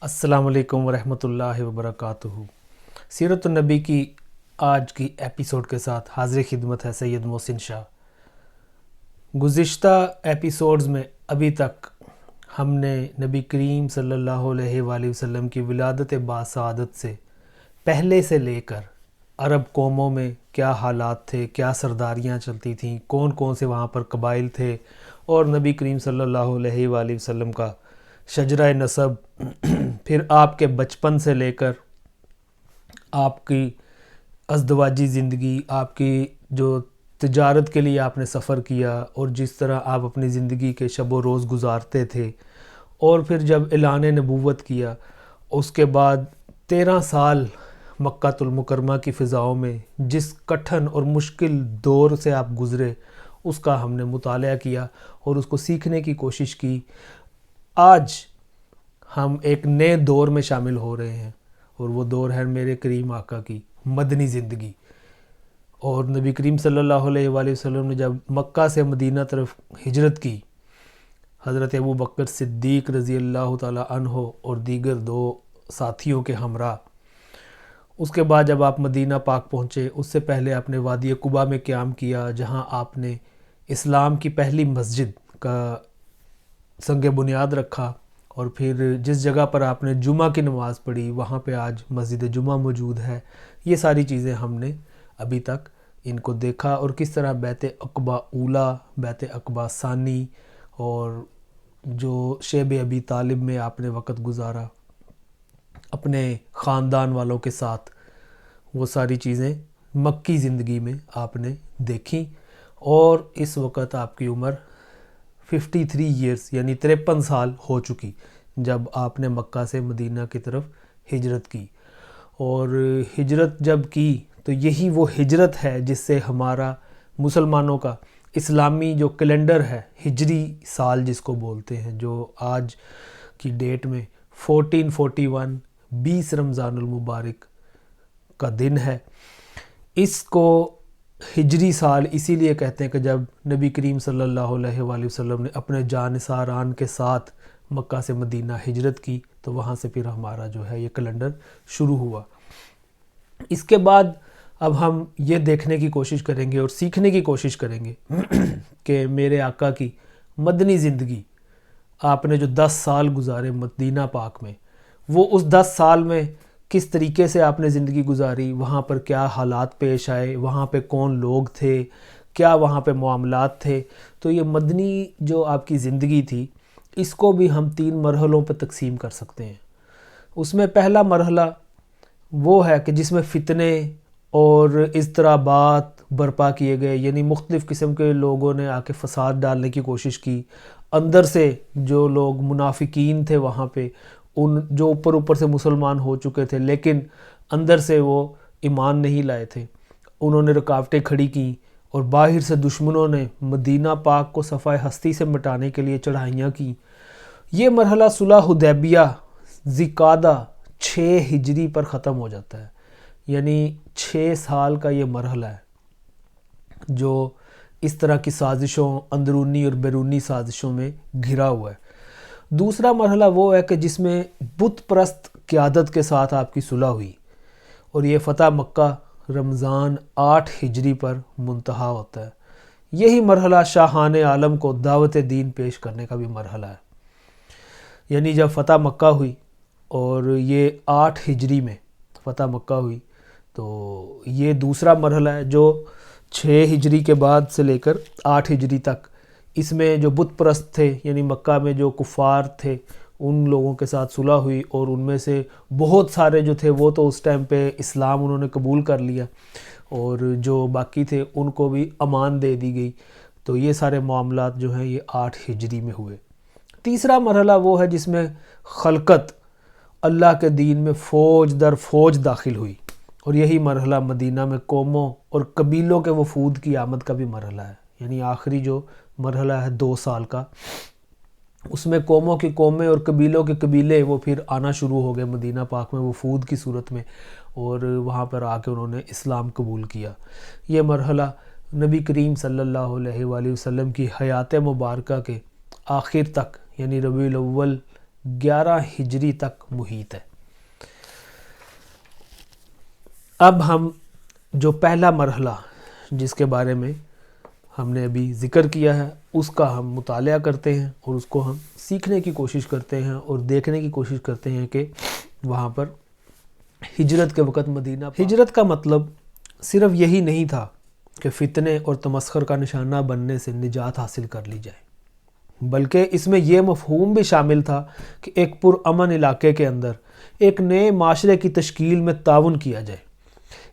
السلام علیکم ورحمۃ اللہ وبرکاتہ۔ سیرت النبی کی آج کی ایپیسوڈ کے ساتھ حاضر خدمت ہے سید محسن شاہ۔ گزشتہ ایپیسوڈز میں ابھی تک ہم نے نبی کریم صلی اللہ علیہ وآلہ وسلم کی ولادت باسعادت سے پہلے سے لے کر عرب قوموں میں کیا حالات تھے، کیا سرداریاں چلتی تھیں، کون کون سے وہاں پر قبائل تھے، اور نبی کریم صلی اللہ علیہ وآلہ وسلم کا شجرہ نسب، پھر آپ کے بچپن سے لے کر آپ کی ازدواجی زندگی، آپ کی جو تجارت کے لیے آپ نے سفر کیا اور جس طرح آپ اپنی زندگی کے شب و روز گزارتے تھے، اور پھر جب اعلان نبوت کیا اس کے بعد 13 سال مکہ المکرمہ کی فضاؤں میں جس کٹھن اور مشکل دور سے آپ گزرے اس کا ہم نے مطالعہ کیا اور اس کو سیکھنے کی کوشش کی۔ آج ہم ایک نئے دور میں شامل ہو رہے ہیں اور وہ دور ہے میرے کریم آقا کی مدنی زندگی۔ اور نبی کریم صلی اللہ علیہ وآلہ وسلم نے جب مکہ سے مدینہ طرف ہجرت کی، حضرت ابو بکر صدیق رضی اللہ تعالی عنہ اور دیگر 2 ساتھیوں کے ہمراہ، اس کے بعد جب آپ مدینہ پاک پہنچے اس سے پہلے آپ نے وادی قباء میں قیام کیا، جہاں آپ نے اسلام کی پہلی مسجد کا سنگ بنیاد رکھا، اور پھر جس جگہ پر آپ نے جمعہ کی نماز پڑھی وہاں پہ آج مسجد جمعہ موجود ہے۔ یہ ساری چیزیں ہم نے ابھی تک ان کو دیکھا، اور کس طرح بیعت عقبہ اولیٰ، بیعت عقبہ ثانی، اور جو شیب ابی طالب میں آپ نے وقت گزارا اپنے خاندان والوں کے ساتھ، وہ ساری چیزیں مکی زندگی میں آپ نے دیکھیں۔ اور اس وقت آپ کی عمر 53 ایئرز یعنی 53 سال ہو چکی جب آپ نے مکہ سے مدینہ کی طرف ہجرت کی۔ اور ہجرت جب کی تو یہی وہ ہجرت ہے جس سے ہمارا مسلمانوں کا اسلامی جو کیلنڈر ہے، ہجری سال جس کو بولتے ہیں، جو آج کی ڈیٹ میں 1441 20 رمضان المبارک کا دن ہے، اس کو ہجری سال اسی لیے کہتے ہیں کہ جب نبی کریم صلی اللہ علیہ وآلہ وسلم نے اپنے جانثاران کے ساتھ مکہ سے مدینہ ہجرت کی تو وہاں سے پھر ہمارا جو ہے یہ کیلنڈر شروع ہوا۔ اس کے بعد اب ہم یہ دیکھنے کی کوشش کریں گے اور سیکھنے کی کوشش کریں گے کہ میرے آقا کی مدنی زندگی، آپ نے جو 10 سال گزارے مدینہ پاک میں، وہ اس 10 سال میں کس طریقے سے آپ نے زندگی گزاری، وہاں پر کیا حالات پیش آئے، وہاں پہ کون لوگ تھے، کیا وہاں پہ معاملات تھے۔ تو یہ مدنی جو آپ کی زندگی تھی اس کو بھی ہم 3 مرحلوں پہ تقسیم کر سکتے ہیں۔ اس میں پہلا مرحلہ وہ ہے کہ جس میں فتنے اور اضطرابات برپا کیے گئے، یعنی مختلف قسم کے لوگوں نے آ کے فساد ڈالنے کی کوشش کی، اندر سے جو لوگ منافقین تھے وہاں پہ، ان جو اوپر سے مسلمان ہو چکے تھے لیکن اندر سے وہ ایمان نہیں لائے تھے، انہوں نے رکاوٹیں کھڑی کیں، اور باہر سے دشمنوں نے مدینہ پاک کو صفحہ ہستی سے مٹانے کے لیے چڑھائیاں کیں۔ یہ مرحلہ صلح حدیبیہ ذی-قعدہ 6 ہجری پر ختم ہو جاتا ہے، یعنی 6 سال کا یہ مرحلہ ہے جو اس طرح کی سازشوں، اندرونی اور بیرونی سازشوں میں گھرا ہوا ہے۔ دوسرا مرحلہ وہ ہے کہ جس میں بت پرست قیادت کے ساتھ آپ کی صلح ہوئی، اور یہ فتح مکہ رمضان 8 ہجری پر منتہا ہوتا ہے۔ یہی مرحلہ شاہان عالم کو دعوت دین پیش کرنے کا بھی مرحلہ ہے، یعنی جب فتح مکہ ہوئی اور یہ 8 ہجری میں فتح مکہ ہوئی تو یہ دوسرا مرحلہ ہے جو 6 ہجری کے بعد سے لے کر 8 ہجری تک، اس میں جو بت پرست تھے یعنی مکہ میں جو کفار تھے ان لوگوں کے ساتھ صلح ہوئی، اور ان میں سے بہت سارے جو تھے وہ تو اس ٹائم پہ اسلام انہوں نے قبول کر لیا، اور جو باقی تھے ان کو بھی امان دے دی گئی۔ تو یہ سارے معاملات جو ہیں یہ 8 ہجری میں ہوئے۔ تیسرا مرحلہ وہ ہے جس میں خلقت اللہ کے دین میں فوج در فوج داخل ہوئی، اور یہی مرحلہ مدینہ میں قوموں اور قبیلوں کے وفود کی آمد کا بھی مرحلہ ہے، یعنی آخری جو مرحلہ ہے 2 سال کا، اس میں قوموں کی قومیں اور قبیلوں کے قبیلے وہ پھر آنا شروع ہو گئے مدینہ پاک میں وفود کی صورت میں، اور وہاں پر آ کے انہوں نے اسلام قبول کیا۔ یہ مرحلہ نبی کریم صلی اللہ علیہ وآلہ وسلم کی حیات مبارکہ کے آخر تک، یعنی ربیع الاول 11 ہجری تک محیط ہے۔ اب ہم جو پہلا مرحلہ جس کے بارے میں ہم نے ابھی ذکر کیا ہے اس کا ہم مطالعہ کرتے ہیں اور اس کو ہم سیکھنے کی کوشش کرتے ہیں اور دیکھنے کی کوشش کرتے ہیں کہ وہاں پر ہجرت کے وقت مدینہ ہجرت کا مطلب صرف یہی نہیں تھا کہ فتنے اور تمسخر کا نشانہ بننے سے نجات حاصل کر لی جائے، بلکہ اس میں یہ مفہوم بھی شامل تھا کہ ایک پرامن علاقے کے اندر ایک نئے معاشرے کی تشکیل میں تعاون کیا جائے۔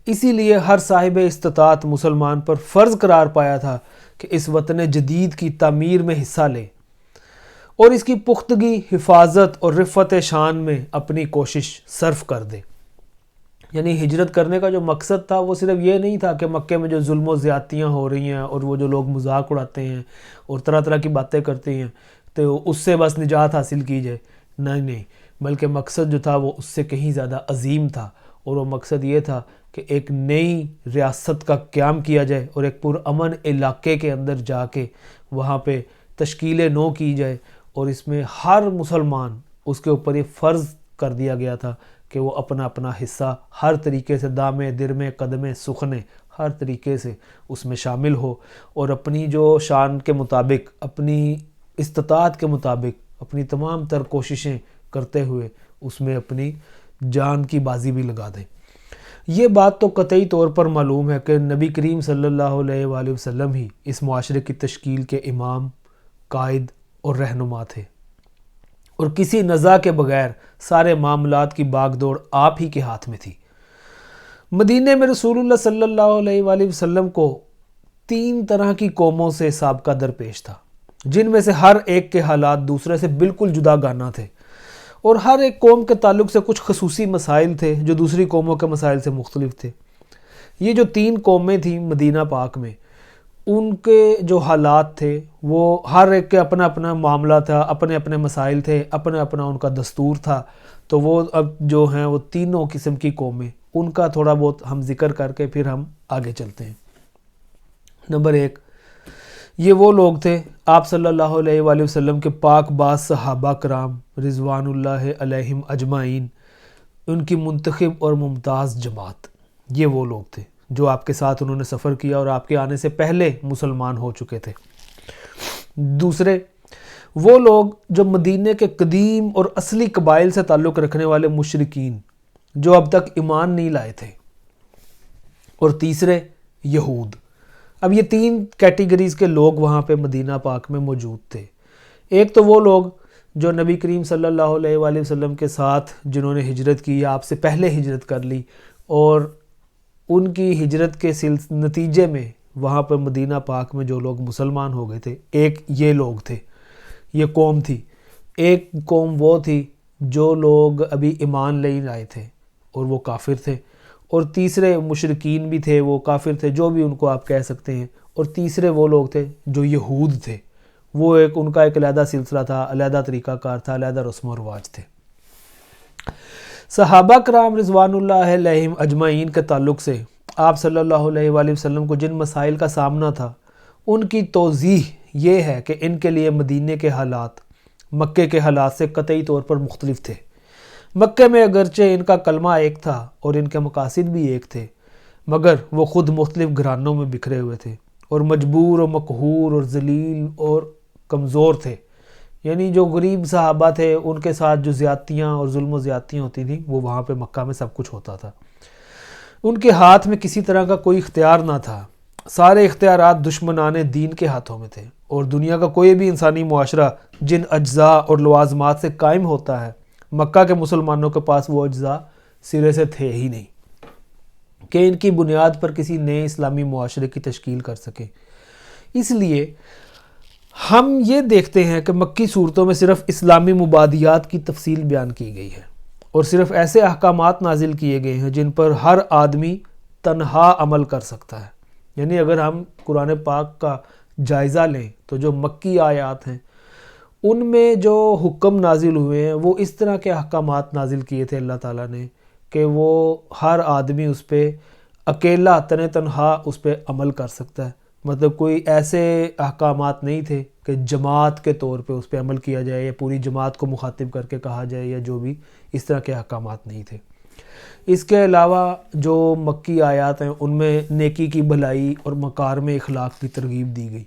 اسی لیے ہر صاحب استطاعت مسلمان پر فرض قرار پایا تھا کہ اس وطن جدید کی تعمیر میں حصہ لے اور اس کی پختگی، حفاظت اور رفعت شان میں اپنی کوشش صرف کر دے۔ یعنی ہجرت کرنے کا جو مقصد تھا وہ صرف یہ نہیں تھا کہ مکے میں جو ظلم و زیادتیاں ہو رہی ہیں اور وہ جو لوگ مذاق اڑاتے ہیں اور طرح طرح کی باتیں کرتے ہیں تو اس سے بس نجات حاصل کی جائے، نہیں، بلکہ مقصد جو تھا وہ اس سے کہیں زیادہ عظیم تھا، اور وہ مقصد یہ تھا کہ ایک نئی ریاست کا قیام کیا جائے اور ایک پرامن علاقے کے اندر جا کے وہاں پہ تشکیل نو کی جائے، اور اس میں ہر مسلمان اس کے اوپر یہ فرض کر دیا گیا تھا کہ وہ اپنا اپنا حصہ ہر طریقے سے دامے درمے قدمے سخنے ہر طریقے سے اس میں شامل ہو، اور اپنی جو شان کے مطابق، اپنی استطاعت کے مطابق اپنی تمام تر کوششیں کرتے ہوئے اس میں اپنی جان کی بازی بھی لگا دیں۔ یہ بات تو قطعی طور پر معلوم ہے کہ نبی کریم صلی اللہ علیہ وآلہ وسلم ہی اس معاشرے کی تشکیل کے امام، قائد اور رہنما تھے، اور کسی نزاع کے بغیر سارے معاملات کی باغ دوڑ آپ ہی کے ہاتھ میں تھی۔ مدینے میں رسول اللہ صلی اللہ علیہ وآلہ وسلم کو 3 طرح کی قوموں سے سابقہ درپیش تھا، جن میں سے ہر ایک کے حالات دوسرے سے بالکل جدا گانا تھے، اور ہر ایک قوم کے تعلق سے کچھ خصوصی مسائل تھے جو دوسری قوموں کے مسائل سے مختلف تھے۔ یہ جو 3 قومیں تھیں مدینہ پاک میں، ان کے جو حالات تھے وہ ہر ایک کے اپنا اپنا معاملہ تھا، اپنے اپنے مسائل تھے، اپنا اپنا ان کا دستور تھا۔ تو وہ اب جو ہیں وہ تینوں قسم کی قومیں، ان کا تھوڑا بہت ہم ذکر کر کے پھر ہم آگے چلتے ہیں۔ نمبر 1، یہ وہ لوگ تھے آپ صلی اللہ علیہ وآلہ وسلم کے پاک باز صحابہ کرام رضوان اللہ علیہم اجمعین، ان کی منتخب اور ممتاز جماعت۔ یہ وہ لوگ تھے جو آپ کے ساتھ انہوں نے سفر کیا اور آپ کے آنے سے پہلے مسلمان ہو چکے تھے۔ دوسرے، وہ لوگ جو مدینے کے قدیم اور اصلی قبائل سے تعلق رکھنے والے مشرکین جو اب تک ایمان نہیں لائے تھے۔ اور تیسرے، یہود۔ اب یہ 3 کیٹیگریز کے لوگ وہاں پہ مدینہ پاک میں موجود تھے۔ ایک تو وہ لوگ جو نبی کریم صلی اللہ علیہ وآلہ وسلم کے ساتھ جنہوں نے ہجرت کی یا آپ سے پہلے ہجرت کر لی، اور ان کی ہجرت کے نتیجے میں وہاں پر مدینہ پاک میں جو لوگ مسلمان ہو گئے تھے، ایک یہ لوگ تھے، یہ قوم تھی۔ ایک قوم وہ تھی جو لوگ ابھی ایمان نہیں لائے تھے اور وہ کافر تھے، اور تیسرے مشرکین بھی تھے، وہ کافر تھے، جو بھی ان کو آپ کہہ سکتے ہیں، اور تیسرے وہ لوگ تھے جو یہود تھے، وہ ان کا ایک علیحدہ سلسلہ تھا، علیحدہ طریقہ کار تھا، علیحدہ رسم و رواج تھے۔ صحابہ کرام رضوان اللہ علیہم اجمعین کے تعلق سے آپ صلی اللہ علیہ وآلہ وسلم کو جن مسائل کا سامنا تھا، ان کی توضیح یہ ہے کہ ان کے لیے مدینے کے حالات مکے کے حالات سے قطعی طور پر مختلف تھے۔ مکے میں اگرچہ ان کا کلمہ ایک تھا اور ان کے مقاصد بھی ایک تھے، مگر وہ خود مختلف گھرانوں میں بکھرے ہوئے تھے اور مجبور و مقہور اور ذلیل اور کمزور تھے۔ یعنی جو غریب صحابہ تھے ان کے ساتھ جو زیادتیاں اور ظلم و زیادتیاں ہوتی تھیں وہ وہاں پہ مکہ میں سب کچھ ہوتا تھا۔ ان کے ہاتھ میں کسی طرح کا کوئی اختیار نہ تھا، سارے اختیارات دشمنان دین کے ہاتھوں میں تھے، اور دنیا کا کوئی بھی انسانی معاشرہ جن اجزاء اور لوازمات سے قائم ہوتا ہے، مکہ کے مسلمانوں کے پاس وہ اجزاء سرے سے تھے ہی نہیں کہ ان کی بنیاد پر کسی نئے اسلامی معاشرے کی تشکیل کر سکے۔ اس لیے ہم یہ دیکھتے ہیں کہ مکی صورتوں میں صرف اسلامی مبادیات کی تفصیل بیان کی گئی ہے، اور صرف ایسے احکامات نازل کیے گئے ہیں جن پر ہر آدمی تنہا عمل کر سکتا ہے۔ یعنی اگر ہم قرآن پاک کا جائزہ لیں تو جو مکی آیات ہیں ان میں جو حکم نازل ہوئے ہیں وہ اس طرح کے احکامات نازل کیے تھے اللہ تعالیٰ نے کہ وہ ہر آدمی اس پہ اکیلا تنہا اس پہ عمل کر سکتا ہے۔ مطلب کوئی ایسے احکامات نہیں تھے کہ جماعت کے طور پہ اس پہ عمل کیا جائے یا پوری جماعت کو مخاطب کر کے کہا جائے یا جو بھی، اس طرح کے احکامات نہیں تھے۔ اس کے علاوہ جو مکی آیات ہیں ان میں نیکی کی بھلائی اور مکارم اخلاق کی ترغیب دی گئی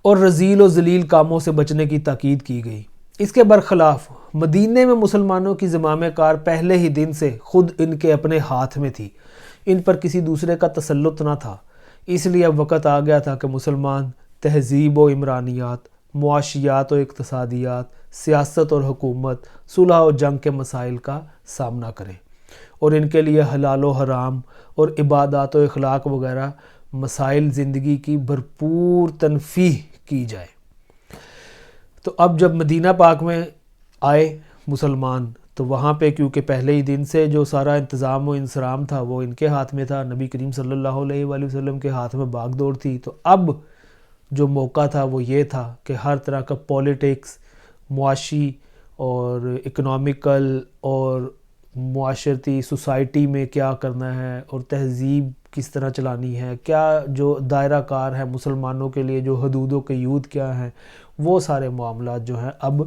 اور رذیل و ذلیل کاموں سے بچنے کی تاکید کی گئی۔ اس کے برخلاف مدینے میں مسلمانوں کی زمام کار پہلے ہی دن سے خود ان کے اپنے ہاتھ میں تھی، ان پر کسی دوسرے کا تسلط نہ تھا۔ اس لیے اب وقت آ گیا تھا کہ مسلمان تہذیب و عمرانیات، معاشیات و اقتصادیات، سیاست اور حکومت، صلح و جنگ کے مسائل کا سامنا کریں اور ان کے لیے حلال و حرام اور عبادات و اخلاق وغیرہ مسائل زندگی کی بھرپور تنفیح کی جائے۔ تو اب جب مدینہ پاک میں آئے مسلمان تو وہاں پہ کیونکہ پہلے ہی دن سے جو سارا انتظام و انصرام تھا وہ ان کے ہاتھ میں تھا، نبی کریم صلی اللہ علیہ وآلہ وسلم کے ہاتھ میں باغ دوڑ تھی، تو اب جو موقع تھا وہ یہ تھا کہ ہر طرح کا پولیٹکس، معاشی اور اکنامیکل اور معاشرتی سوسائٹی میں کیا کرنا ہے اور تہذیب کس طرح چلانی ہے، کیا جو دائرہ کار ہے مسلمانوں کے لیے، جو حدود و قیود کیا ہیں، وہ سارے معاملات جو ہیں اب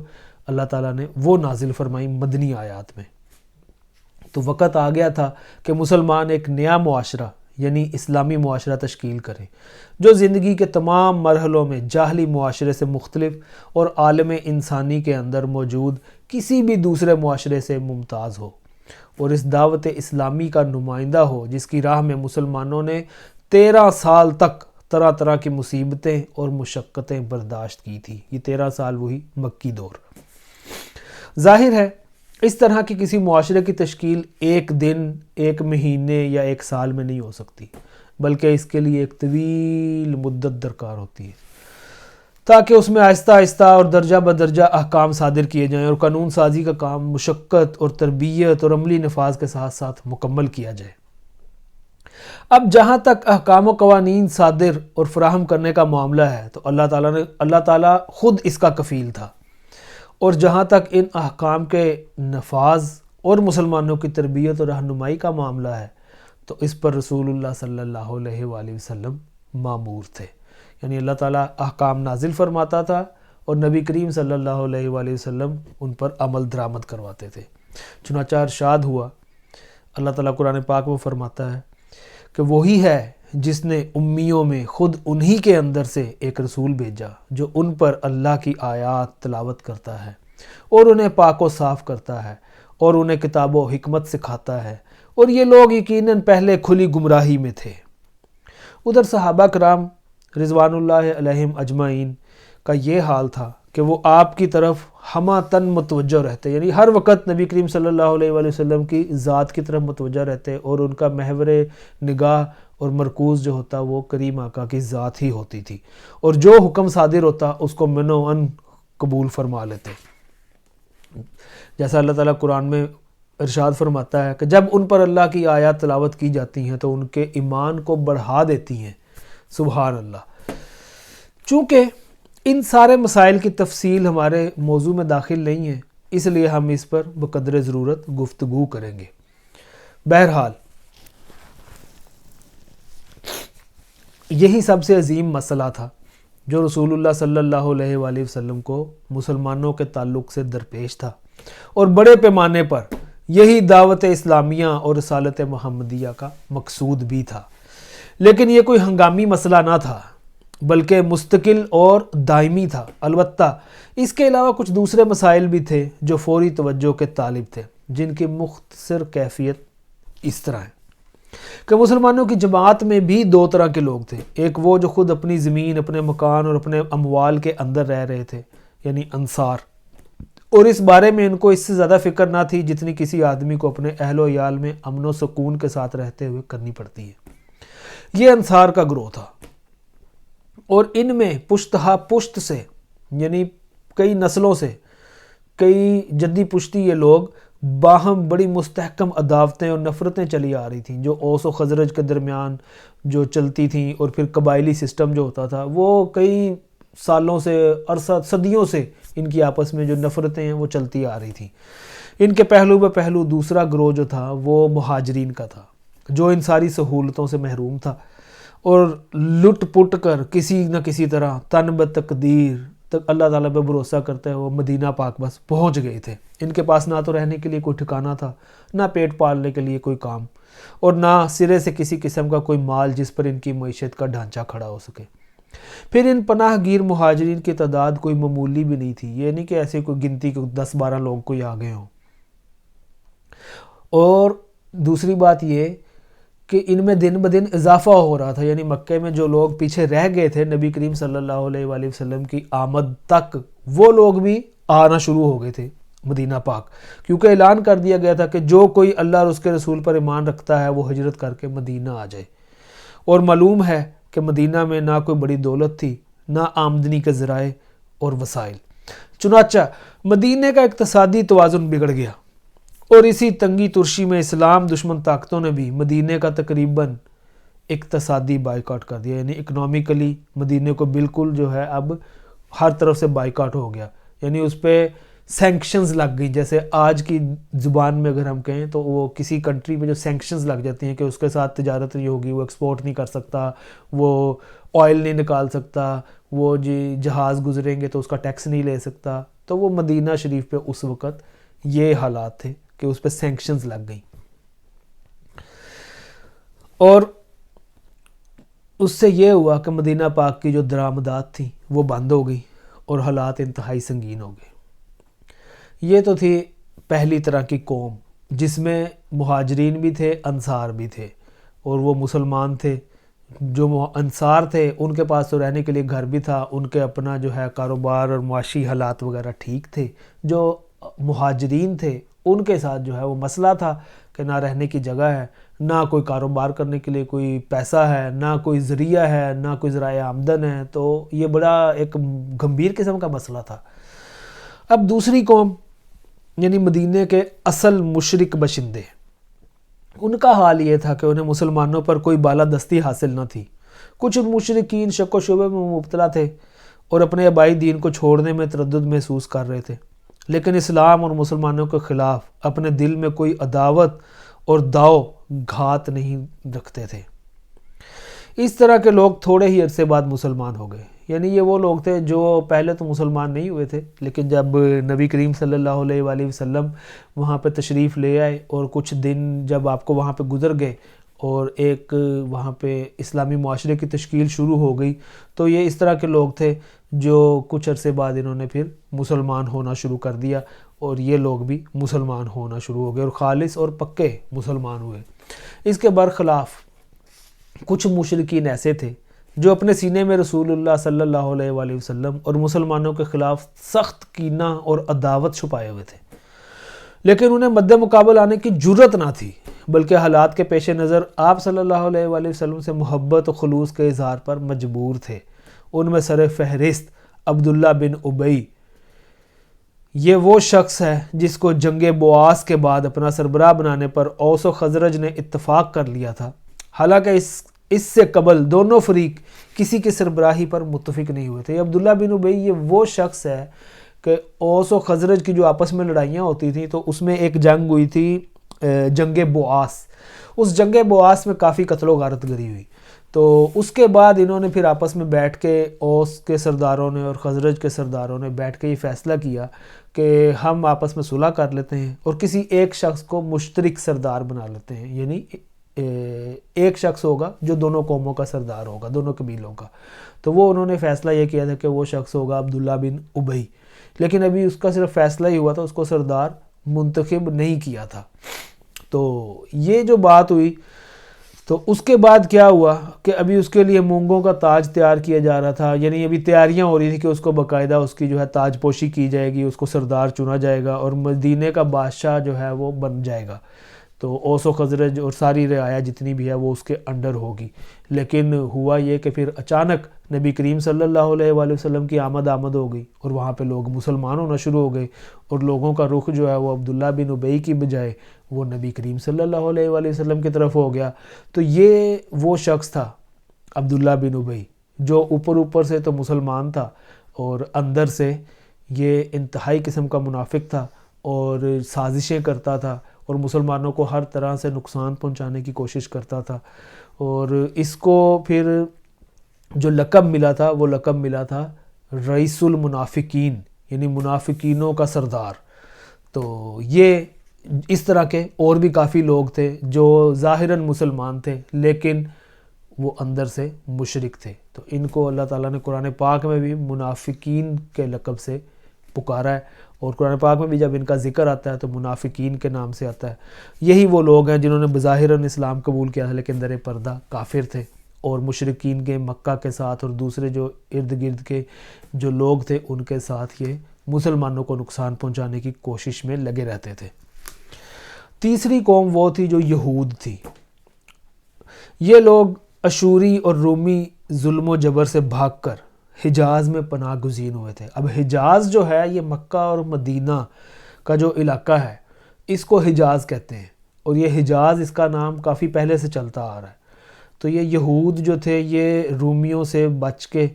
اللہ تعالیٰ نے وہ نازل فرمائی مدنی آیات میں۔ تو وقت آ گیا تھا کہ مسلمان ایک نیا معاشرہ یعنی اسلامی معاشرہ تشکیل کریں جو زندگی کے تمام مرحلوں میں جاہلی معاشرے سے مختلف اور عالم انسانی کے اندر موجود کسی بھی دوسرے معاشرے سے ممتاز ہو اور اس دعوت اسلامی کا نمائندہ ہو جس کی راہ میں مسلمانوں نے 13 سال تک طرح طرح کی مصیبتیں اور مشقتیں برداشت کی تھی۔ یہ 13 سال وہی مکی دور۔ ظاہر ہے اس طرح کی کسی معاشرے کی تشکیل ایک دن، ایک مہینے یا ایک سال میں نہیں ہو سکتی، بلکہ اس کے لیے ایک طویل مدت درکار ہوتی ہے تاکہ اس میں آہستہ آہستہ اور درجہ بدرجہ احکام صادر کیے جائیں اور قانون سازی کا کام مشقت اور تربیت اور عملی نفاذ کے ساتھ ساتھ مکمل کیا جائے۔ اب جہاں تک احکام و قوانین صادر اور فراہم کرنے کا معاملہ ہے تو اللہ تعالیٰ خود اس کا کفیل تھا، اور جہاں تک ان احکام کے نفاذ اور مسلمانوں کی تربیت اور رہنمائی کا معاملہ ہے تو اس پر رسول اللہ صلی اللہ علیہ وآلہ وسلم مامور تھے، یعنی اللہ تعالیٰ احکام نازل فرماتا تھا اور نبی کریم صلی اللہ علیہ وآلہ وسلم ان پر عمل درآمد کرواتے تھے۔ چنانچہ ارشاد ہوا، اللہ تعالیٰ قرآن پاک میں فرماتا ہے کہ وہی ہے جس نے امیوں میں خود انہی کے اندر سے ایک رسول بھیجا جو ان پر اللہ کی آیات تلاوت کرتا ہے اور انہیں پاک و صاف کرتا ہے اور انہیں کتاب و حکمت سکھاتا ہے، اور یہ لوگ یقیناً پہلے کھلی گمراہی میں تھے۔ ادھر صحابہ کرام رضوان اللہ علیہم اجمعین کا یہ حال تھا کہ وہ آپ کی طرف ہمہ تن متوجہ رہتے، یعنی ہر وقت نبی کریم صلی اللہ علیہ وآلہ وسلم کی ذات کی طرف متوجہ رہتے اور ان کا محور نگاہ اور مرکوز جو ہوتا وہ کریم آقا کی ذات ہی ہوتی تھی، اور جو حکم صادر ہوتا اس کو من و عن قبول فرما لیتے۔ جیسا اللہ تعالیٰ قرآن میں ارشاد فرماتا ہے کہ جب ان پر اللہ کی آیات تلاوت کی جاتی ہیں تو ان کے ایمان کو بڑھا دیتی ہیں۔ سبحان اللہ۔ چونکہ ان سارے مسائل کی تفصیل ہمارے موضوع میں داخل نہیں ہے، اس لیے ہم اس پر بقدر ضرورت گفتگو کریں گے۔ بہرحال یہی سب سے عظیم مسئلہ تھا جو رسول اللہ صلی اللہ علیہ وآلہ وسلم کو مسلمانوں کے تعلق سے درپیش تھا، اور بڑے پیمانے پر یہی دعوت اسلامیہ اور رسالت محمدیہ کا مقصود بھی تھا۔ لیکن یہ کوئی ہنگامی مسئلہ نہ تھا بلکہ مستقل اور دائمی تھا۔ البتہ اس کے علاوہ کچھ دوسرے مسائل بھی تھے جو فوری توجہ کے طالب تھے، جن کی مختصر کیفیت اس طرح ہے کہ مسلمانوں کی جماعت میں بھی دو طرح کے لوگ تھے۔ ایک وہ جو خود اپنی زمین، اپنے مکان اور اپنے اموال کے اندر رہ رہے تھے، یعنی انصار، اور اس بارے میں ان کو اس سے زیادہ فکر نہ تھی جتنی کسی آدمی کو اپنے اہل و عیال میں امن و سکون کے ساتھ رہتے ہوئے کرنی پڑتی ہے۔ یہ انصار کا گروہ تھا، اور ان میں پشتہا پشت سے یعنی کئی نسلوں سے، کئی جدی پشتی یہ لوگ باہم بڑی مستحکم عداوتیں اور نفرتیں چلی آ رہی تھیں جو اوس و خزرج کے درمیان جو چلتی تھیں، اور پھر قبائلی سسٹم جو ہوتا تھا وہ کئی سالوں سے، عرصہ صدیوں سے ان کی آپس میں جو نفرتیں ہیں وہ چلتی آ رہی تھیں۔ ان کے پہلو بہ پہلو دوسرا گروہ جو تھا وہ مہاجرین کا تھا جو ان ساری سہولتوں سے محروم تھا، اور لٹ پٹ کر کسی نہ کسی طرح تن بتقدیر تک اللہ تعالیٰ پہ بھروسہ کرتے ہیں وہ مدینہ پاک بس پہنچ گئے تھے۔ ان کے پاس نہ تو رہنے کے لیے کوئی ٹھکانہ تھا، نہ پیٹ پالنے کے لیے کوئی کام، اور نہ سرے سے کسی قسم کا کوئی مال جس پر ان کی معیشت کا ڈھانچہ کھڑا ہو سکے۔ پھر ان پناہ گیر مہاجرین کی تعداد کوئی معمولی بھی نہیں تھی، یہ نہیں کہ ایسے کوئی گنتی کو 10-12 لوگ کوئی آ گئے ہوں۔ اور دوسری بات یہ کہ ان میں دن بدن اضافہ ہو رہا تھا، یعنی مکے میں جو لوگ پیچھے رہ گئے تھے نبی کریم صلی اللہ علیہ وآلہ وسلم کی آمد تک، وہ لوگ بھی آنا شروع ہو گئے تھے مدینہ پاک، کیونکہ اعلان کر دیا گیا تھا کہ جو کوئی اللہ اور اس کے رسول پر ایمان رکھتا ہے وہ ہجرت کر کے مدینہ آ جائے۔ اور معلوم ہے کہ مدینہ میں نہ کوئی بڑی دولت تھی، نہ آمدنی کے ذرائع اور وسائل، چنانچہ مدینہ کا اقتصادی توازن بگڑ گیا، اور اسی تنگی ترشی میں اسلام دشمن طاقتوں نے بھی مدینہ کا تقریباً اقتصادی بائیکاٹ کر دیا، یعنی اکنامیکلی مدینہ کو بالکل جو ہے اب ہر طرف سے بائیکاٹ ہو گیا، یعنی اس پہ سینکشنز لگ گئی۔ جیسے آج کی زبان میں اگر ہم کہیں تو وہ کسی کنٹری پہ جو سینکشنز لگ جاتی ہیں کہ اس کے ساتھ تجارت نہیں ہوگی، وہ ایکسپورٹ نہیں کر سکتا، وہ آئل نہیں نکال سکتا، وہ جہاز گزریں گے تو اس کا ٹیکس نہیں لے سکتا، تو وہ مدینہ شریف پہ اس وقت یہ حالات تھے کہ اس پہ سینکشنز لگ گئیں، اور اس سے یہ ہوا کہ مدینہ پاک کی جو درآمدات تھیں وہ بند ہو گئی اور حالات انتہائی سنگین ہو گئے۔ یہ تو تھی پہلی طرح کی قوم جس میں مہاجرین بھی تھے، انصار بھی تھے، اور وہ مسلمان تھے۔ جو انصار تھے ان کے پاس تو رہنے کے لیے گھر بھی تھا، ان کے اپنا جو ہے کاروبار اور معاشی حالات وغیرہ ٹھیک تھے۔ جو مہاجرین تھے ان کے ساتھ جو ہے وہ مسئلہ تھا کہ نہ رہنے کی جگہ ہے، نہ کوئی کاروبار کرنے کے لیے کوئی پیسہ ہے، نہ کوئی ذریعہ ہے، نہ کوئی ذرائع آمدن ہے، تو یہ بڑا ایک گمبھیر قسم کا مسئلہ تھا۔ اب دوسری قوم یعنی مدینہ کے اصل مشرک باشندے، ان کا حال یہ تھا کہ انہیں مسلمانوں پر کوئی بالادستی حاصل نہ تھی۔ کچھ مشرکین شک و شبہ میں مبتلا تھے اور اپنے آبائی دین کو چھوڑنے میں تردد محسوس کر رہے تھے، لیکن اسلام اور مسلمانوں کے خلاف اپنے دل میں کوئی عداوت اور داؤ گھات نہیں رکھتے تھے۔ اس طرح کے لوگ تھوڑے ہی عرصے بعد مسلمان ہو گئے، یعنی یہ وہ لوگ تھے جو پہلے تو مسلمان نہیں ہوئے تھے، لیکن جب نبی کریم صلی اللہ علیہ وآلہ وسلم وہاں پہ تشریف لے آئے اور کچھ دن جب آپ کو وہاں پہ گزر گئے اور ایک وہاں پہ اسلامی معاشرے کی تشکیل شروع ہو گئی، تو یہ اس طرح کے لوگ تھے جو کچھ عرصے بعد انہوں نے پھر مسلمان ہونا شروع کر دیا، اور یہ لوگ بھی مسلمان ہونا شروع ہو گئے اور خالص اور پکے مسلمان ہوئے۔ اس کے برخلاف کچھ مشرکین ایسے تھے جو اپنے سینے میں رسول اللہ صلی اللہ علیہ وآلہ وسلم اور مسلمانوں کے خلاف سخت کینہ اور عداوت چھپائے ہوئے تھے، لیکن انہیں مد مقابل آنے کی جرت نہ تھی، بلکہ حالات کے پیش نظر آپ صلی اللہ علیہ وآلہ وسلم سے محبت و خلوص کے اظہار پر مجبور تھے۔ ان میں سر فہرست عبداللہ بن ابی، یہ وہ شخص ہے جس کو جنگ بواس کے بعد اپنا سربراہ بنانے پر اوس و خزرج نے اتفاق کر لیا تھا، حالانکہ اس سے قبل دونوں فریق کسی کی سربراہی پر متفق نہیں ہوئے تھے۔ عبداللہ بن ابی یہ وہ شخص ہے کہ اوس و خزرج کی جو آپس میں لڑائیاں ہوتی تھیں تو اس میں ایک جنگ ہوئی تھی جنگ بواس، اس جنگ بواس میں کافی قتل و غارت گری ہوئی، تو اس کے بعد انہوں نے پھر آپس میں بیٹھ کے اوس کے سرداروں نے اور خزرج کے سرداروں نے بیٹھ کے یہ فیصلہ کیا کہ ہم آپس میں صلح کر لیتے ہیں اور کسی ایک شخص کو مشترک سردار بنا لیتے ہیں، یعنی ایک شخص ہوگا جو دونوں قوموں کا سردار ہوگا، دونوں قبیلوں کا۔ تو وہ انہوں نے فیصلہ یہ کیا تھا کہ وہ شخص ہوگا عبداللہ بن ابی، لیکن ابھی اس کا صرف فیصلہ ہی ہوا تھا، اس کو سردار منتخب نہیں کیا تھا۔ تو یہ جو بات ہوئی تو اس کے بعد کیا ہوا کہ ابھی اس کے لیے مونگوں کا تاج تیار کیا جا رہا تھا، یعنی ابھی تیاریاں ہو رہی تھی کہ اس کو باقاعدہ اس کی جو ہے تاج پوشی کی جائے گی، اس کو سردار چنا جائے گا اور مدینے کا بادشاہ جو ہے وہ بن جائے گا، تو اوس و خزرج اور ساری رعایا جتنی بھی ہے وہ اس کے انڈر ہوگی۔ لیکن ہوا یہ کہ پھر اچانک نبی کریم صلی اللہ علیہ وآلہ وسلم کی آمد ہو گئی اور وہاں پہ لوگ مسلمان ہونا شروع ہو گئے، اور لوگوں کا رخ جو ہے وہ عبداللہ بن ابی کی بجائے وہ نبی کریم صلی اللہ علیہ وآلہ وسلم کی طرف ہو گیا۔ تو یہ وہ شخص تھا عبداللہ بن ابی جو اوپر سے تو مسلمان تھا اور اندر سے یہ انتہائی قسم کا منافق تھا اور سازشیں کرتا تھا اور مسلمانوں کو ہر طرح سے نقصان پہنچانے کی کوشش کرتا تھا. اور اس کو پھر جو لقب ملا تھا وہ لقب ملا تھا رئیس المنافقین، یعنی منافقینوں کا سردار. تو یہ اس طرح کے اور بھی کافی لوگ تھے جو ظاہراً مسلمان تھے لیکن وہ اندر سے مشرک تھے. تو ان کو اللہ تعالیٰ نے قرآن پاک میں بھی منافقین کے لقب سے پکارا ہے، اور قرآن پاک میں بھی جب ان کا ذکر آتا ہے تو منافقین کے نام سے آتا ہے. یہی وہ لوگ ہیں جنہوں نے بظاہراً اسلام قبول کیا تھا لیکن در پردہ کافر تھے، اور مشرکین کے مکہ کے ساتھ اور دوسرے جو ارد گرد کے جو لوگ تھے ان کے ساتھ یہ مسلمانوں کو نقصان پہنچانے کی کوشش میں لگے رہتے تھے. تیسری قوم وہ تھی جو یہود تھی. یہ لوگ اشوری اور رومی ظلم و جبر سے بھاگ کر حجاز میں پناہ گزین ہوئے تھے. اب حجاز جو ہے یہ مکہ اور مدینہ کا جو علاقہ ہے اس کو حجاز کہتے ہیں، اور یہ حجاز اس کا نام کافی پہلے سے چلتا آ رہا ہے. تو یہ یہود جو تھے یہ رومیوں سے بچ کے،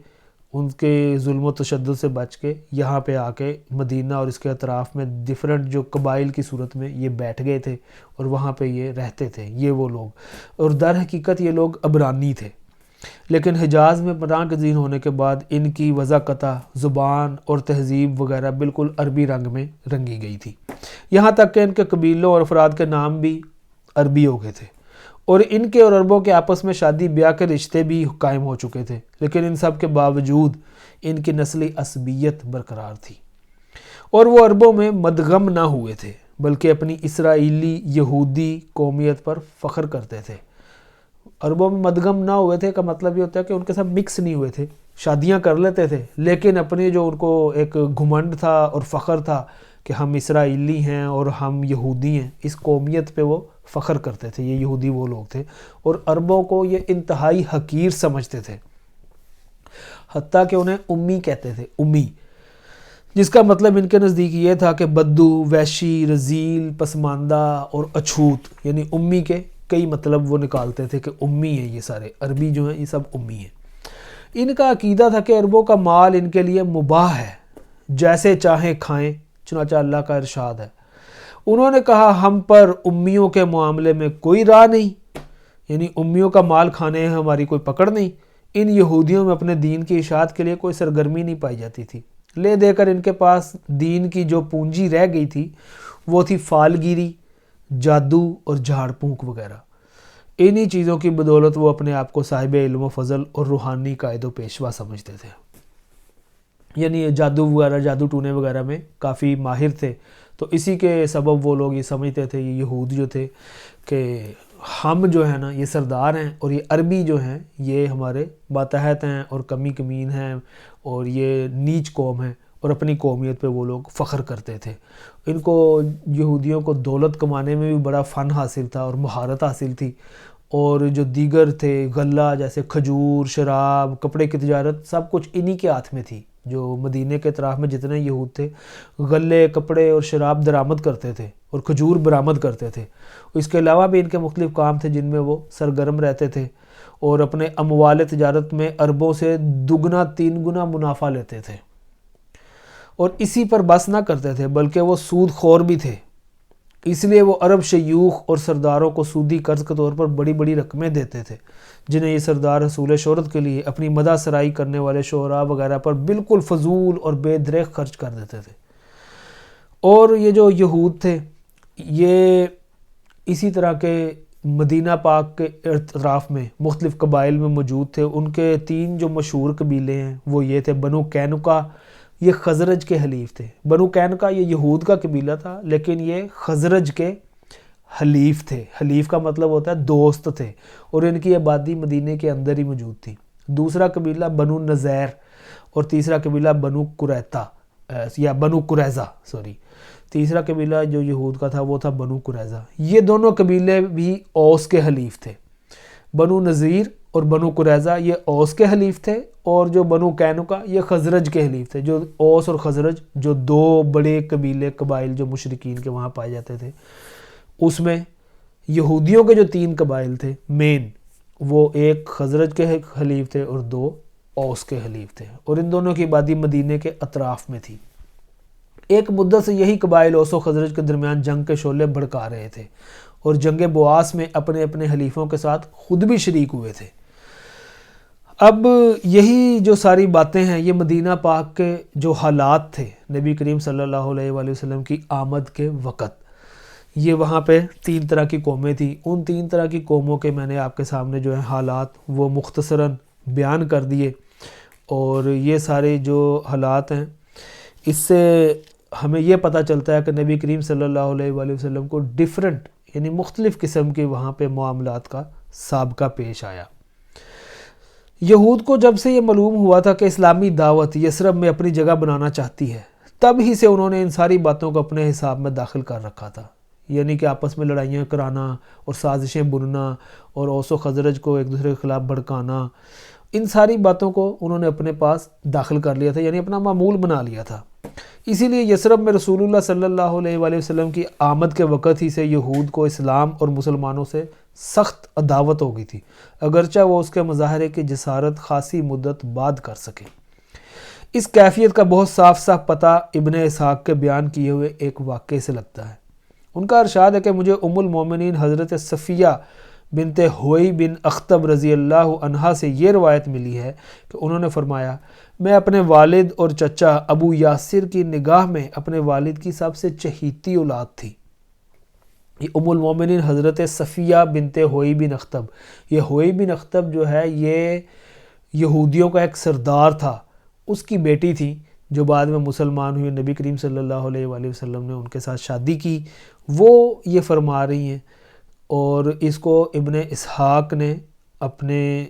ان کے ظلم و تشدد سے بچ کے یہاں پہ آ کے مدینہ اور اس کے اطراف میں ڈیفرنٹ جو قبائل کی صورت میں یہ بیٹھ گئے تھے اور وہاں پہ یہ رہتے تھے یہ وہ لوگ. اور در حقیقت یہ لوگ عبرانی تھے، لیکن حجاز میں پناہ گزین ہونے کے بعد ان کی وضاقتہ، زبان اور تہذیب وغیرہ بالکل عربی رنگ میں رنگی گئی تھی. یہاں تک کہ ان کے قبیلوں اور افراد کے نام بھی عربی ہو گئے تھے، اور ان کے اور عربوں کے آپس میں شادی بیاہ کے رشتے بھی قائم ہو چکے تھے. لیکن ان سب کے باوجود ان کی نسلی عصبیت برقرار تھی، اور وہ عربوں میں مدغم نہ ہوئے تھے بلکہ اپنی اسرائیلی یہودی قومیت پر فخر کرتے تھے. عربوں میں مدغم نہ ہوئے تھے کا مطلب یہ ہوتا ہے کہ ان کے ساتھ مکس نہیں ہوئے تھے، شادیاں کر لیتے تھے لیکن اپنے جو ان کو ایک گھمنڈ تھا اور فخر تھا کہ ہم اسرائیلی ہیں اور ہم یہودی ہیں، اس قومیت پہ وہ فخر کرتے تھے. یہ یہودی وہ لوگ تھے، اور عربوں کو یہ انتہائی حقیر سمجھتے تھے، حتیٰ کہ انہیں امی کہتے تھے، امی، جس کا مطلب ان کے نزدیک یہ تھا کہ بدو، وحشی، رذیل، پسماندہ اور اچھوت. یعنی امی کے کئی مطلب وہ نکالتے تھے کہ امی ہیں، یہ سارے عربی جو ہیں یہ سب امی ہیں. ان کا عقیدہ تھا کہ عربوں کا مال ان کے لیے مباح ہے، جیسے چاہیں کھائیں، چنانچہ اللہ کا ارشاد ہے. انہوں نے کہا ہم پر امیوں کے معاملے میں کوئی راہ نہیں، یعنی امیوں کا مال کھانے ہیں ہماری کوئی پکڑ نہیں. ان یہودیوں میں اپنے دین کی اشاعت کے لیے کوئی سرگرمی نہیں پائی جاتی تھی. لے دے کر ان کے پاس دین کی جو پونجی رہ گئی تھی وہ تھی فالگیری، جادو اور جھاڑ پھونک وغیرہ. انہی چیزوں کی بدولت وہ اپنے آپ کو صاحب علم و فضل اور روحانی قائد و پیشوا سمجھتے تھے. یعنی یہ جادو وغیرہ، جادو ٹونے وغیرہ میں کافی ماہر تھے. تو اسی کے سبب وہ لوگ یہ سمجھتے تھے، یہ یہود جو تھے، کہ ہم جو ہے نا یہ سردار ہیں اور یہ عربی جو ہیں یہ ہمارے ماتحت ہیں اور کمی کمین ہیں اور یہ نیچ قوم ہے. اور اپنی قومیت پہ وہ لوگ فخر کرتے تھے. ان کو یہودیوں کو دولت کمانے میں بھی بڑا فن حاصل تھا اور مہارت حاصل تھی، اور جو دیگر تھے غلہ جیسے کھجور، شراب، کپڑے کی تجارت، سب کچھ انہی کے ہاتھ میں تھی. جو مدینہ کے اطراف میں جتنے یہود تھے غلے، کپڑے اور شراب درآمد کرتے تھے اور کھجور برآمد کرتے تھے. اس کے علاوہ بھی ان کے مختلف کام تھے جن میں وہ سرگرم رہتے تھے، اور اپنے اموال تجارت میں عربوں سے دگنا تین گنا منافع لیتے تھے. اور اسی پر بس نہ کرتے تھے بلکہ وہ سود خور بھی تھے. اس لیے وہ عرب شیوخ اور سرداروں کو سودی قرض کے طور پر بڑی بڑی رقمیں دیتے تھے، جنہیں یہ سردار حصول شہرت کے لیے اپنی مدح سرائی کرنے والے شعراء وغیرہ پر بالکل فضول اور بے دریغ خرچ کر دیتے تھے. اور یہ جو یہود تھے یہ اسی طرح کے مدینہ پاک کے اطراف میں مختلف قبائل میں موجود تھے. ان کے 3 جو مشہور قبیلے ہیں وہ یہ تھے: بنو قینقاع، یہ خزرج کے حلیف تھے. بنو قینقاع یہ یہود کا قبیلہ تھا لیکن یہ خزرج کے حلیف تھے. حلیف کا مطلب ہوتا ہے دوست تھے، اور ان کی آبادی مدینے کے اندر ہی موجود تھی. دوسرا قبیلہ بنو نذیر، اور تیسرا قبیلہ بنو قریظہ یا بنو قریظہ تیسرا قبیلہ جو یہود کا تھا وہ تھا بنو قریظہ. یہ دونوں قبیلے بھی اوس کے حلیف تھے. بنو نذیر اور بنو قریظہ یہ اوس کے حلیف تھے، اور جو بنو قینقاع یہ خزرج کے حلیف تھے. جو اوس اور خزرج جو 2 بڑے قبائل جو مشرکین کے وہاں پائے جاتے تھے، اس میں یہودیوں کے جو 3 قبائل تھے مین، وہ ایک خزرج کے حلیف تھے اور 2 اوس کے حلیف تھے، اور ان دونوں کی آبادی مدینے کے اطراف میں تھی. ایک مدت سے یہی قبائل اوس و خزرج کے درمیان جنگ کے شعلے بھڑکا رہے تھے اور جنگ بواس میں اپنے اپنے حلیفوں کے ساتھ خود بھی شریک ہوئے تھے۔ اب یہی جو ساری باتیں ہیں یہ مدینہ پاک کے جو حالات تھے نبی کریم صلی اللہ علیہ وآلہ وسلم کی آمد کے وقت، یہ وہاں پہ 3 طرح کی قومیں تھیں۔ ان 3 طرح کی قوموں کے میں نے آپ کے سامنے جو ہیں حالات وہ مختصراً بیان کر دیے، اور یہ سارے جو حالات ہیں اس سے ہمیں یہ پتہ چلتا ہے کہ نبی کریم صلی اللہ علیہ وآلہ وسلم کو ڈیفرنٹ یعنی مختلف قسم کے وہاں پہ معاملات کا سابقہ پیش آیا۔ یہود کو جب سے یہ معلوم ہوا تھا کہ اسلامی دعوت یثرب میں اپنی جگہ بنانا چاہتی ہے، تب ہی سے انہوں نے ان ساری باتوں کو اپنے حساب میں داخل کر رکھا تھا، یعنی کہ آپس میں لڑائیاں کرانا اور سازشیں بننا اور اوس و خزرج کو ایک دوسرے کے خلاف بھڑکانا، ان ساری باتوں کو انہوں نے اپنے پاس داخل کر لیا تھا، یعنی اپنا معمول بنا لیا تھا۔ اسی لیے یثرب میں رسول اللہ صلی اللہ علیہ وآلہ وسلم کی آمد کے وقت ہی سے یہود کو اسلام اور مسلمانوں سے سخت عداوت ہو گئی تھی، اگرچہ وہ اس کے مظاہرے کی جسارت خاصی مدت بعد کر سکے۔ اس کیفیت کا بہت صاف صاف پتہ ابن اسحاق کے بیان کیے ہوئے ایک واقعے سے لگتا ہے۔ ان کا ارشاد ہے کہ مجھے ام المومنین حضرت صفیہ بنت ہوئی بن اخطب رضی اللہ عنہا سے یہ روایت ملی ہے کہ انہوں نے فرمایا، میں اپنے والد اور چچا ابو یاسر کی نگاہ میں اپنے والد کی سب سے چہیتی اولاد تھی۔ یہ ام المومنین حضرت صفیہ بنت ہوئی بن اخطب، یہ ہوئی بن اخطب جو ہے یہ یہودیوں کا ایک سردار تھا، اس کی بیٹی تھی جو بعد میں مسلمان ہوئی۔ نبی کریم صلی اللہ علیہ وآلہ وسلم نے ان کے ساتھ شادی کی، وہ یہ فرما رہی ہیں، اور اس کو ابن اسحاق نے اپنے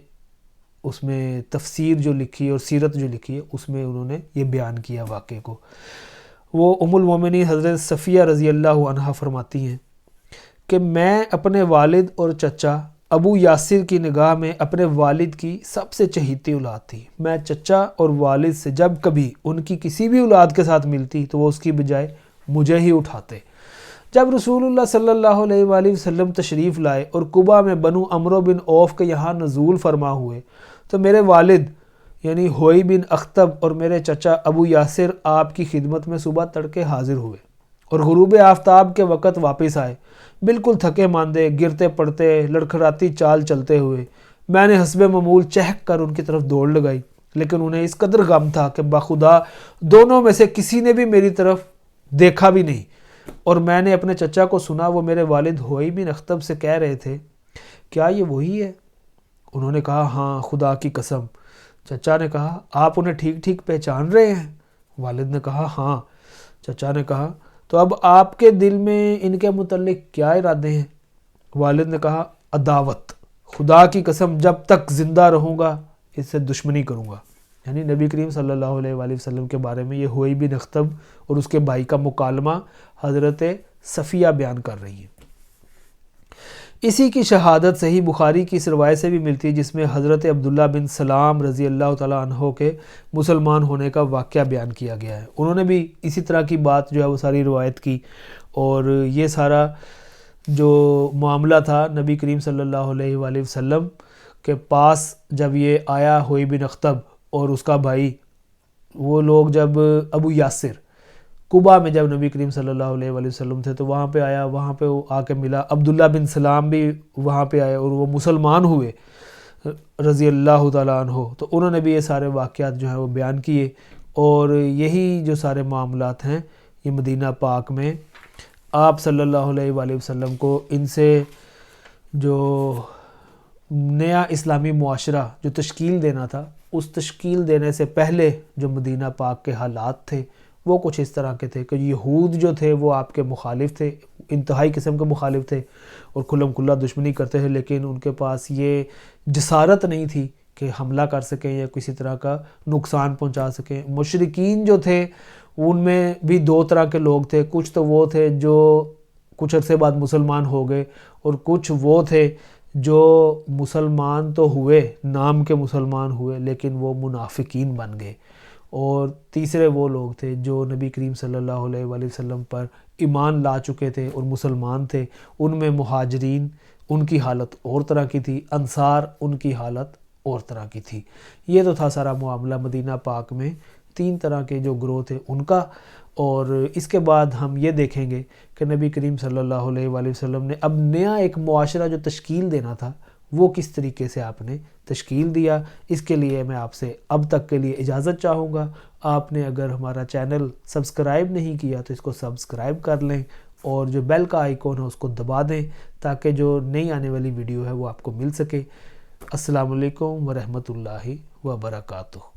اس میں تفسیر جو لکھی اور سیرت جو لکھی ہے اس میں انہوں نے یہ بیان کیا واقعے کو۔ وہ ام المومنین حضرت صفیہ رضی اللہ عنہا فرماتی ہیں کہ میں اپنے والد اور چچا ابو یاسر کی نگاہ میں اپنے والد کی سب سے چہیتی اولاد تھی۔ میں چچا اور والد سے جب کبھی ان کی کسی بھی اولاد کے ساتھ ملتی تو وہ اس کی بجائے مجھے ہی اٹھاتے۔ جب رسول اللہ صلی اللہ علیہ وآلہ وسلم تشریف لائے اور قبا میں بنو عمرو بن عوف کے یہاں نزول فرما ہوئے تو میرے والد یعنی ہوئی بن اخطب اور میرے چچا ابو یاسر آپ کی خدمت میں صبح تڑکے حاضر ہوئے اور غروب آفتاب کے وقت واپس آئے، بالکل تھکے ماندے، گرتے پڑتے، لڑکھڑاتی چال چلتے ہوئے۔ میں نے حسب معمول چہک کر ان کی طرف دوڑ لگائی، لیکن انہیں اس قدر غم تھا کہ بخدا دونوں میں سے کسی نے بھی میری طرف دیکھا بھی نہیں، اور میں نے اپنے چچا کو سنا وہ میرے والد ہوئی بن اخطب سے کہہ رہے تھے، کیا یہ وہی ہے؟ انہوں نے کہا، ہاں خدا کی قسم۔ چچا نے کہا، آپ انہیں ٹھیک ٹھیک پہچان رہے ہیں؟ والد نے کہا، ہاں۔ چچا نے کہا، تو اب آپ کے دل میں ان کے متعلق کیا ارادے ہیں؟ والد نے کہا، عداوت، خدا کی قسم جب تک زندہ رہوں گا اس سے دشمنی کروں گا۔ یعنی نبی کریم صلی اللہ علیہ وآلہ وسلم کے بارے میں یہ ہوئی بن اخطب اور اس کے بھائی کا مکالمہ حضرت صفیہ بیان کر رہی ہیں۔ اسی کی شہادت صحیح بخاری کی اس روایت سے بھی ملتی ہے جس میں حضرت عبداللہ بن سلام رضی اللہ تعالیٰ عنہ کے مسلمان ہونے کا واقعہ بیان کیا گیا ہے۔ انہوں نے بھی اسی طرح کی بات جو ہے وہ ساری روایت کی، اور یہ سارا جو معاملہ تھا نبی کریم صلی اللہ علیہ وآلہ وسلم کے پاس جب یہ آیا ہوئی بن اخطب اور اس کا بھائی، وہ لوگ جب ابو یاسر قبا میں جب نبی کریم صلی اللہ علیہ وآلہ وسلم تھے تو وہاں پہ آیا، وہاں پہ وہ آ کے ملا، عبداللہ بن سلام بھی وہاں پہ آئے اور وہ مسلمان ہوئے رضی اللہ تعالیٰ عنہ، تو انہوں نے بھی یہ سارے واقعات جو ہیں وہ بیان کیے، اور یہی جو سارے معاملات ہیں یہ مدینہ پاک میں آپ صلی اللہ علیہ وآلہ وسلم کو ان سے جو نیا اسلامی معاشرہ جو تشکیل دینا تھا، اس تشکیل دینے سے پہلے جو مدینہ پاک کے حالات تھے وہ کچھ اس طرح کے تھے کہ یہود جو تھے وہ آپ کے مخالف تھے، انتہائی قسم کے مخالف تھے اور کھلم کھلا دشمنی کرتے تھے، لیکن ان کے پاس یہ جسارت نہیں تھی کہ حملہ کر سکیں یا کسی طرح کا نقصان پہنچا سکیں۔ مشرکین جو تھے ان میں بھی 2 طرح کے لوگ تھے، کچھ تو وہ تھے جو کچھ عرصے بعد مسلمان ہو گئے، اور کچھ وہ تھے جو مسلمان تو ہوئے، نام کے مسلمان ہوئے، لیکن وہ منافقین بن گئے، اور تیسرے وہ لوگ تھے جو نبی کریم صلی اللہ علیہ وآلہ وسلم پر ایمان لا چکے تھے اور مسلمان تھے۔ ان میں مہاجرین ان کی حالت اور طرح کی تھی، انصار ان کی حالت اور طرح کی تھی۔ یہ تو تھا سارا معاملہ مدینہ پاک میں 3 طرح کے جو گروتھ ہے ان کا، اور اس کے بعد ہم یہ دیکھیں گے کہ نبی کریم صلی اللہ علیہ وآلہ وسلم نے اب نیا ایک معاشرہ جو تشکیل دینا تھا وہ کس طریقے سے آپ نے تشکیل دیا۔ اس کے لیے میں آپ سے اب تک کے لیے اجازت چاہوں گا۔ آپ نے اگر ہمارا چینل سبسکرائب نہیں کیا تو اس کو سبسکرائب کر لیں، اور جو بیل کا آئیکن ہے اس کو دبا دیں تاکہ جو نئی آنے والی ویڈیو ہے وہ آپ کو مل سکے۔ السلام علیکم ورحمۃ اللہ وبرکاتہ۔